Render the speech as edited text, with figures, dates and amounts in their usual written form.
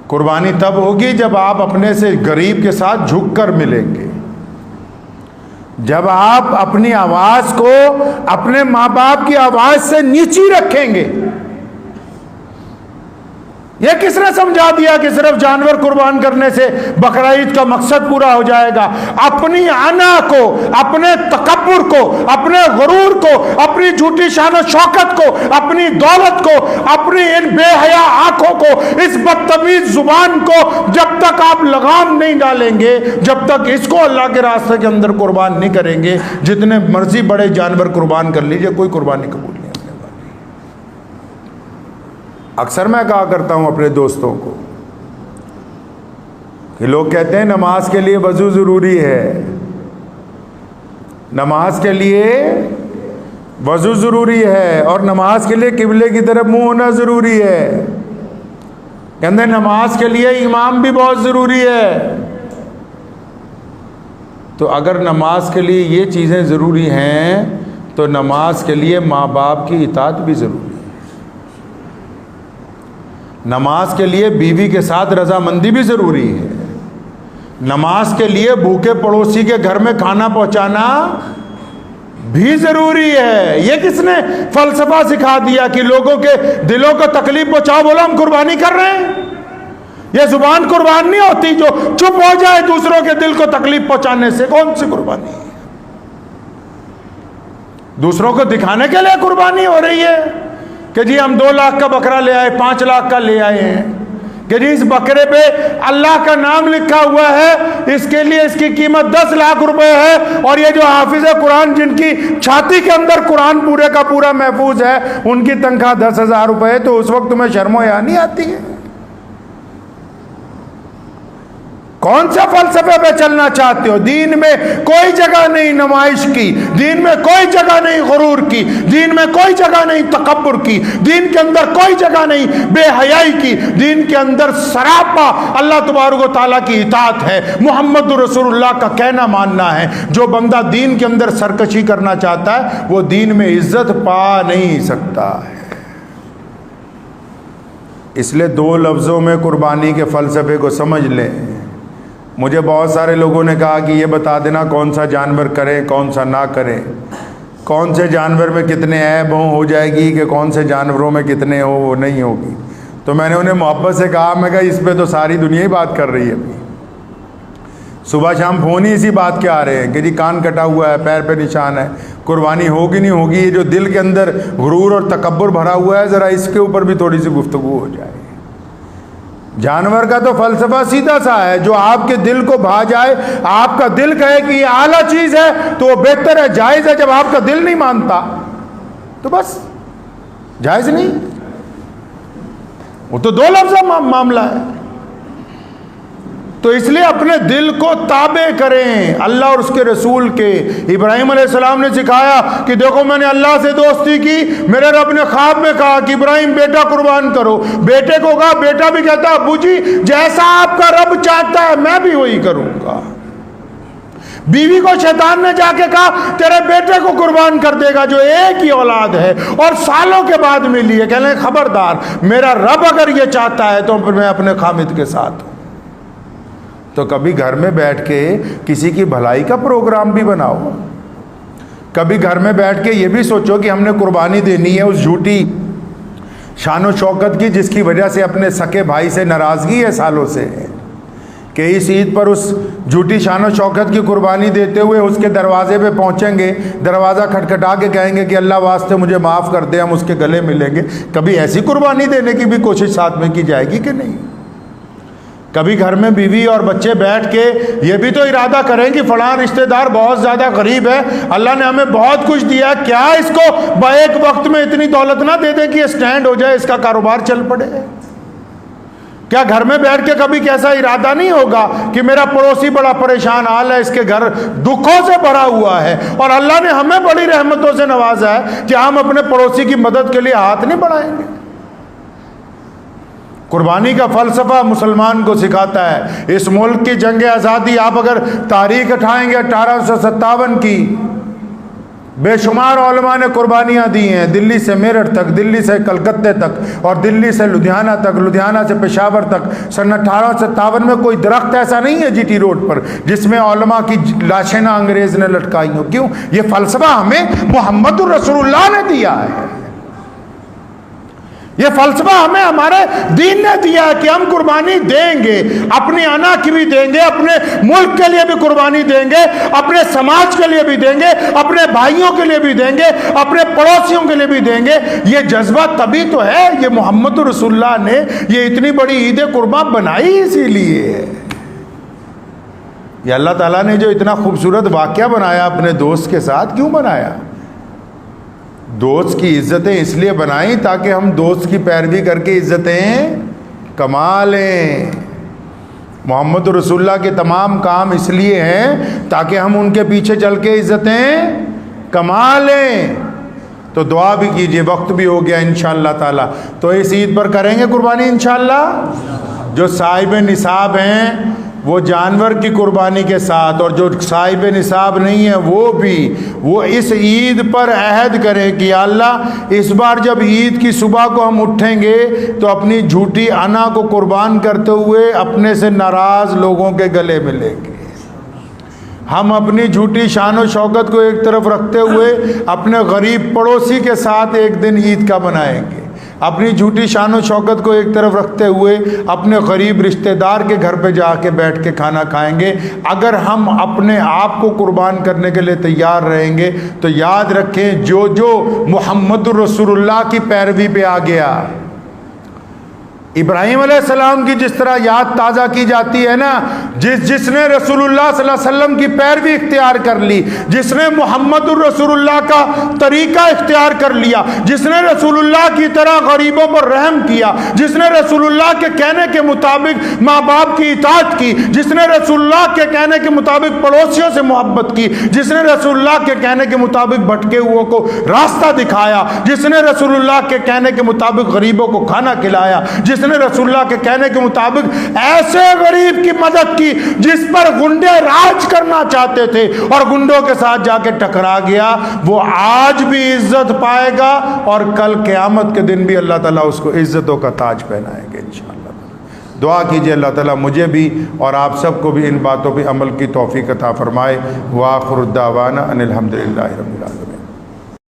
कुर्बानी तब होगी जब आप अपने से गरीब के साथ झुककर मिलेंगे, जब आप अपनी आवाज को अपने माँ बाप की आवाज से नीची रखेंगे। यह किसने समझा दिया कि सिर्फ जानवर कुर्बान करने से बकरा ईद का मकसद पूरा हो जाएगा? अपनी आना को, अपने तकब्बुर को, अपने गुरूर को, अपनी झूठी शान शौकत को, अपनी दौलत को, अपनी इन बेहया आंखों को, इस बदतमीज जुबान को जब तक आप लगाम नहीं डालेंगे, जब तक इसको अल्लाह के रास्ते के अंदर कुर्बान नहीं करेंगे, जितने मर्जी बड़े जानवर कुर्बान कर लीजिए, कोई कुर्बानी कबूल नहीं। अक्सर मैं कहा करता हूं अपने दोस्तों को कि लोग कहते हैं नमाज के लिए वजू जरूरी है, नमाज के लिए वजू जरूरी है और नमाज के लिए किबले की तरफ मुंह होना जरूरी है। कहते नमाज के लिए इमाम भी बहुत जरूरी है। तो अगर नमाज के लिए ये चीजें जरूरी हैं तो नमाज के लिए माँ बाप की इताअत भी जरूरी है। नमाज के लिए बीवी के साथ रजामंदी भी ज़रूरी है। नमाज के लिए भूखे पड़ोसी के घर में खाना पहुंचाना भी ज़रूरी है। ये किसने फलसफा सिखा दिया कि लोगों के दिलों को तकलीफ पहुंचाओ, बोलो हम कुर्बानी कर रहे हैं? ये जुबान कुर्बान नहीं होती जो चुप हो जाए दूसरों के दिल को तकलीफ पहुंचाने से। कौन सी कुर्बानी है? दूसरों को दिखाने के लिए कुर्बानी हो रही है कि जी हम 2 लाख का बकरा ले आए, 5 लाख का ले आए हैं, कि जी इस बकरे पे अल्लाह का नाम लिखा हुआ है, इसके लिए इसकी कीमत 10 लाख रुपए है, और ये जो हाफिज कुरान जिनकी छाती के अंदर कुरान पूरे का पूरा महफूज है, उनकी तनख्वाह 10,000 रुपए है। तो उस वक्त तुम्हें शर्मो या नहीं आती है? कौन सा फलसफे पे चलना चाहते हो? दीन में कोई जगह नहीं नमाइश की, दीन में कोई जगह नहीं गुरूर की, दीन में कोई जगह नहीं तकब्बुर की, दीन के अंदर कोई जगह नहीं बेहयाई की। दीन के अंदर सरापा अल्लाह तबारक व तआला की इताअत है, मुहम्मद रसूलुल्लाह का कहना मानना है। जो बंदा दीन के अंदर सरकशी करना चाहता है वो दीन में इज्जत पा नहीं सकता है। इसलिए 2 लफ्ज़ों में कुर्बानी के फलसफे को समझ लें। मुझे बहुत सारे लोगों ने कहा कि ये बता देना कौन सा जानवर करें कौन सा ना करें, कौन से जानवर में कितने ऐब हों हो जाएगी, कि कौन से जानवरों में कितने हो वो नहीं होगी। तो मैंने उन्हें मोहब्बत से कहा, मैं कहा इस पे तो सारी दुनिया ही बात कर रही है अभी। सुबह शाम फ़ोन ही इसी बात के आ रहे हैं कि जी कान कटा हुआ है, पैर पे निशान है, कुर्बानी होगी नहीं होगी। ये जो दिल के अंदर गुरूर और तकब्बुर भरा हुआ है, ज़रा इसके ऊपर भी थोड़ी सी गुफ्तगू हो जाए। जानवर का तो फलसफा सीधा सा है, जो आपके दिल को भा जाए, आपका दिल कहे कि ये आला चीज है तो वो बेहतर है, जायज है। जब आपका दिल नहीं मानता तो बस जायज नहीं, वो तो 2 लफ्ज़ मामला है। तो इसलिए अपने दिल को ताबे करें अल्लाह और उसके रसूल के। इब्राहिम अलैहिस्सलाम ने सिखाया कि देखो मैंने अल्लाह से दोस्ती की, मेरे रब ने ख्वाब में कहा कि इब्राहिम बेटा कुर्बान करो। बेटे को कहा, बेटा भी कहता अब्बू जी जैसा आपका रब चाहता है मैं भी वही करूंगा। बीवी को शैतान ने जाके कहा तेरे बेटे को कुर्बान कर देगा जो एक ही औलाद है और सालों के बाद मिली है। कहने खबरदार, मेरा रब अगर ये चाहता है तो मैं अपने खामिद के साथ हूं। तो कभी घर में बैठ के किसी की भलाई का प्रोग्राम भी बनाओ। कभी घर में बैठ के ये भी सोचो कि हमने कुर्बानी देनी है उस झूठी शान शौकत की जिसकी वजह से अपने सके भाई से नाराज़गी है सालों से, कि इस ईद पर उस झूठी शान शौकत की कुर्बानी देते हुए उसके दरवाजे पे पहुंचेंगे, दरवाज़ा खटखटा के कहेंगे कि अल्लाह वास्ते मुझे माफ़ कर दे, हम उसके गले मिलेंगे। कभी ऐसी कुर्बानी देने की भी कोशिश साथ में की जाएगी कि नहीं? कभी घर में बीवी और बच्चे बैठ के ये भी तो इरादा करें कि फलां रिश्तेदार बहुत ज़्यादा गरीब है, अल्लाह ने हमें बहुत कुछ दिया है, क्या इसको एक वक्त में इतनी दौलत ना दे दें कि ये स्टैंड हो जाए, इसका कारोबार चल पड़े। क्या घर में बैठ के कभी कैसा इरादा नहीं होगा कि मेरा पड़ोसी बड़ा परेशान हाल है, इसके घर दुखों से भरा हुआ है और अल्लाह ने हमें बड़ी रहमतों से नवाजा है कि हम अपने पड़ोसी की मदद के लिए हाथ नहीं बढ़ाएंगे। कुर्बानी का फलसफा मुसलमान को सिखाता है। इस मुल्क की जंग आज़ादी आप अगर तारीख उठाएंगे 1857 की, बेशुमार उलमा ने कुर्बानियाँ दी हैं, दिल्ली से मेरठ तक, दिल्ली से कलकत्ते तक और दिल्ली से लुधियाना तक, लुधियाना से पेशावर तक। सन 1857 में कोई दरख्त ऐसा नहीं है जीटी रोड पर जिसमें उलमा की लाशें ना अंग्रेज ने लटकाई हो। क्यों? ये फलसफा हमें मुहम्मदुर रसूलुल्लाह ने दिया है। ये फलसफा हमें हमारे दीन ने दिया है कि हम कुर्बानी देंगे, अपनी अना की भी देंगे, अपने मुल्क के लिए भी कुर्बानी देंगे, अपने समाज के लिए भी देंगे, अपने भाइयों के लिए भी देंगे, अपने पड़ोसियों के लिए भी देंगे। ये जज्बा तभी तो है, ये मोहम्मद रसूलुल्लाह ने ये इतनी बड़ी ईद कुर्बान बनाई इसीलिए। ये अल्लाह ताला ने जो इतना खूबसूरत वाक़या बनाया अपने दोस्त के साथ, क्यों बनाया? दोस्त की इज्जतें इसलिए बनाई ताकि हम दोस्त की पैरवी करके इज्जतें कमा लें। मोहम्मद रसूलुल्लाह के तमाम काम इसलिए हैं ताकि हम उनके पीछे चल के इज्जतें कमा लें। तो दुआ भी कीजिए, वक्त भी हो गया इंशाअल्लाह ताला। तो इस ईद पर करेंगे कुर्बानी इंशाअल्लाह। जो साहिब निसाब हैं वो जानवर की कुर्बानी के साथ, और जो साहिब निसाब नहीं है वो भी, वो इस ईद पर अहद करें कि अल्लाह इस बार जब ईद की सुबह को हम उठेंगे तो अपनी झूठी अना को कुर्बान करते हुए अपने से नाराज़ लोगों के गले मिलेंगे। हम अपनी झूठी शान और शौकत को एक तरफ रखते हुए अपने गरीब पड़ोसी के साथ एक दिन ईद का मनाएंगे। अपनी झूठी शान और शौकत को एक तरफ रखते हुए अपने गरीब रिश्तेदार के घर पे जाके बैठ के खाना खाएंगे। अगर हम अपने आप को कुर्बान करने के लिए तैयार रहेंगे तो याद रखें, जो जो मोहम्मद रसूलुल्लाह की पैरवी पे आ गया, इब्राहीम अलैहिस्सलाम की जिस तरह याद ताज़ा की जाती है ना, जिसने रसूलुल्लाह सल्लल्लाहु अलैहि वसल्लम की पैरवी इख्तियार कर ली, जिसने मोहम्मदुर रसूलुल्लाह का तरीका इख्तियार कर लिया, जिसने रसूलुल्लाह की तरह गरीबों पर रहम किया, जिसने रसूलुल्लाह के कहने के मुताबिक माँ बाप की इताअत की, जिसने रसूलुल्लाह के कहने के मुताबिक पड़ोसियों से मोहब्बत की, जिसने रसूलुल्लाह के कहने के मुताबिक भटके हुओं को रास्ता दिखाया, जिसने रसूलुल्लाह के कहने के मुताबिक गरीबों को खाना खिलाया, जिसने रसूलुल्लाह के कहने के मुताबिक ऐसे गरीब की मदद की जिस पर गुंडे राज करना चाहते थे और गुंडों के साथ जाके टकरा गया, वो आज भी इज्जत पाएगा और कल क़यामत के दिन भी अल्लाह ताला उसको इज्जतों का ताज पहनाएंगे इंशाअल्लाह। दुआ कीजिए अल्लाह ताला मुझे भी और आप सबको भी इन बातों पर अमल की तौफीक अता फरमाए। व आखिर दावाना अनिल हम्दुलिल्लाहि रब्बिल